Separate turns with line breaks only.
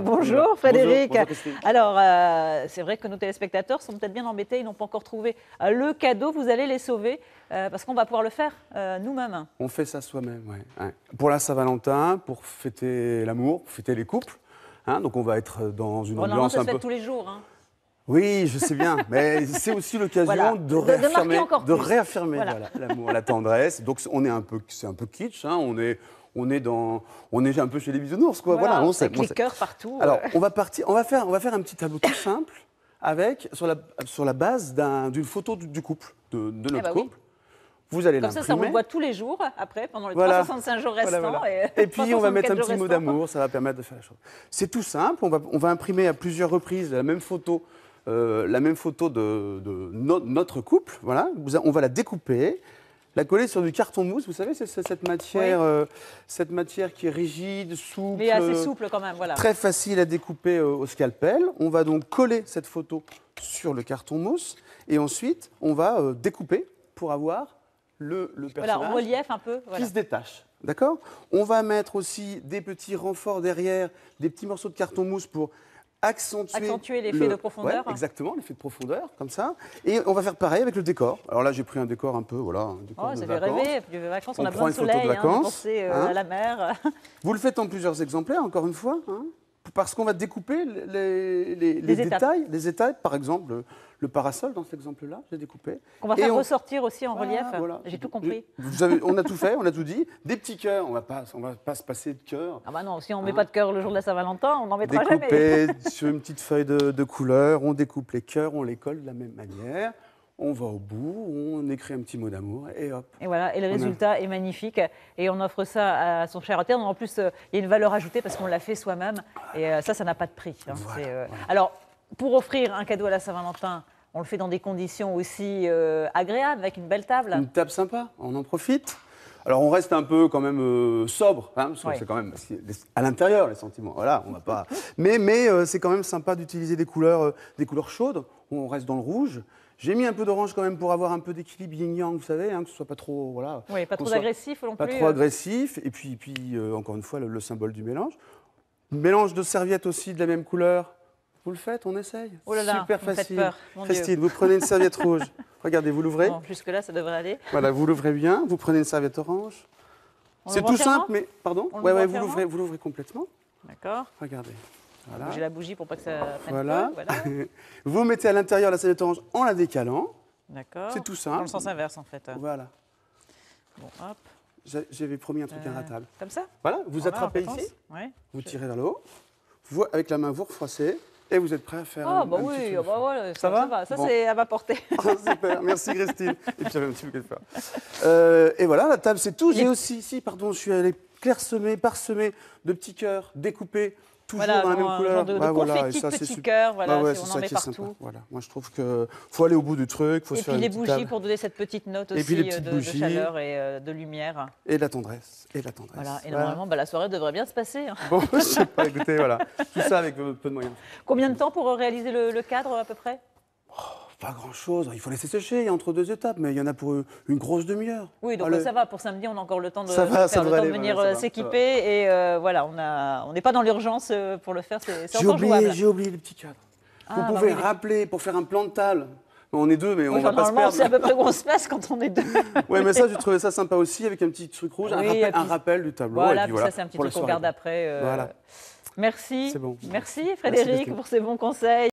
Bonjour Frédéric.
Bonjour Christine.
Alors, c'est vrai que nos téléspectateurs sont peut-être bien embêtés, ils n'ont pas encore trouvé le cadeau. Vous allez les sauver parce qu'on va pouvoir le faire nous-mêmes.
On fait ça soi-même, ouais. Pour la Saint-Valentin, pour fêter l'amour, pour fêter les couples. Donc on va être dans une
Normalement,
ambiance
ça
un
se fait
peu...
tous les jours.
Oui, je sais bien, mais c'est aussi l'occasion
Voilà.
de réaffirmer,
marquer encore plus.
voilà, l'amour, la tendresse. Donc c'est un peu kitsch, on est un peu chez les bisounours, quoi. Voilà, on sait.
Avec les cœurs partout.
Alors, on va faire un petit tableau tout simple sur la base d'une photo du couple, de notre couple.
Oui.
Vous allez
Comme ça, on le voit tous les jours après, pendant les 365 jours restants.
Et puis, on va mettre un petit mot d'amour, ça va permettre de faire la chose. C'est tout simple, on va imprimer à plusieurs reprises la même photo de notre couple. Voilà. On va la découper, la coller sur du carton mousse. Vous savez, c'est cette matière qui est rigide, souple.
Mais assez souple quand même, voilà.
Très facile à découper au scalpel. On va donc coller cette photo sur le carton mousse et ensuite, on va découper pour avoir le personnage
en relief un peu,
qui se détache. D'accord ? On va mettre aussi des petits renforts derrière, des petits morceaux de carton mousse pour accentuer
l'effet de profondeur.
Ouais, exactement, l'effet de profondeur, comme ça. Et on va faire pareil avec le décor. Alors là, j'ai pris un décor un peu, voilà, un décor de
ça
vacances.
fait rêver, de vacances, on a
prend
besoin de
une photo de
soleil,
vacances,
penser à la mer.
Vous le faites en plusieurs exemplaires, encore une fois, parce qu'on va découper les étages, par exemple, le parasol dans cet exemple-là, j'ai découpé.
On va faire ressortir aussi en relief,
voilà.
J'ai tout compris.
On a tout fait, on a tout dit. Des petits cœurs, on va pas se passer de cœurs.
Ah bah non, si on ne met pas de cœur le jour de la Saint-Valentin, on n'en mettra
Découpé
jamais.
sur une petite feuille de couleur, on découpe les cœurs, on les colle de la même manière. On va au bout, on écrit un petit mot d'amour et hop.
Et voilà, et le résultat est magnifique. Et on offre ça à son cher terre. En plus, il y a une valeur ajoutée parce qu'on l'a fait soi-même. Et ça n'a pas de prix.
Voilà.
Alors, pour offrir un cadeau à la Saint-Valentin, on le fait dans des conditions aussi agréables, avec une belle table.
Une table sympa, on en profite. Alors on reste un peu quand même sobre, parce que c'est quand même à l'intérieur les sentiments. Voilà, on va pas. Mais c'est quand même sympa d'utiliser des couleurs chaudes. On reste dans le rouge. J'ai mis un peu d'orange quand même pour avoir un peu d'équilibre yin-yang, vous savez, que ce soit pas trop, voilà.
Oui, pas trop agressif non plus.
Pas trop agressif. Et puis encore une fois le symbole du mélange. Mélange de serviettes aussi de la même couleur. Vous le faites, on essaye.
Oh là là,
super
vous me faites
facile.
peur, mon
Christine,
Dieu.
vous prenez une serviette rouge. Regardez, vous l'ouvrez.
Bon, jusque-là, ça devrait aller.
Voilà, vous l'ouvrez bien. Vous prenez une serviette orange. C'est tout simple, mais pardon. Vous l'ouvrez complètement.
D'accord.
Regardez. Voilà.
J'ai la bougie pour pas que ça prenne
voilà.
feu. Voilà.
Vous mettez à l'intérieur la serviette orange en la décalant.
D'accord.
C'est tout simple.
Dans le sens inverse, en fait.
Voilà.
Bon, hop.
J'avais promis un truc irratable.
Comme ça.
Voilà, vous attrapez ici.
Ouais.
Vous tirez vers le haut. Vous, avec la main, vous refroissez. Et vous êtes prêt à faire
un petit tour. Voilà, ça va. Ça, bon. C'est à ma portée.
Super, merci Christine. Et puis j'avais un petit peu de faire. Et voilà, la table, c'est tout. J'ai aussi, je suis allé parsemé de petits cœurs découpés, toujours dans la même couleur.
De confettis de petits cœurs, voilà, on en met partout.
Voilà. Moi, je trouve qu'il faut aller au bout du truc.
Et puis les bougies pour donner cette petite note aussi de chaleur et de lumière.
Et de la tendresse.
Voilà. Et normalement, la soirée devrait bien se passer.
Bon, je sais pas, écoutez, voilà. Tout ça avec peu de moyens.
Combien de temps pour réaliser le cadre à peu près ?
Pas grand-chose. Il faut laisser sécher. Il y a entre deux étapes, mais il y en a pour une grosse demi-heure.
Oui, donc ça va. Pour samedi, on a encore le temps de venir s'équiper. Et voilà, on n'est pas dans l'urgence pour le faire. C'est encore jouable.
J'ai oublié le petit cadre. Vous pouvez rappeler pour faire un plan de table. On est deux, mais on va pas se perdre.
C'est à peu près où on se place quand on est deux.
Oui, mais ça, j'ai trouvé ça sympa aussi, avec un petit truc rouge, un rappel du tableau.
Voilà, ça, c'est un petit truc qu'on garde après.
Voilà.
Merci.
C'est bon.
Merci Frédéric pour ces bons conseils.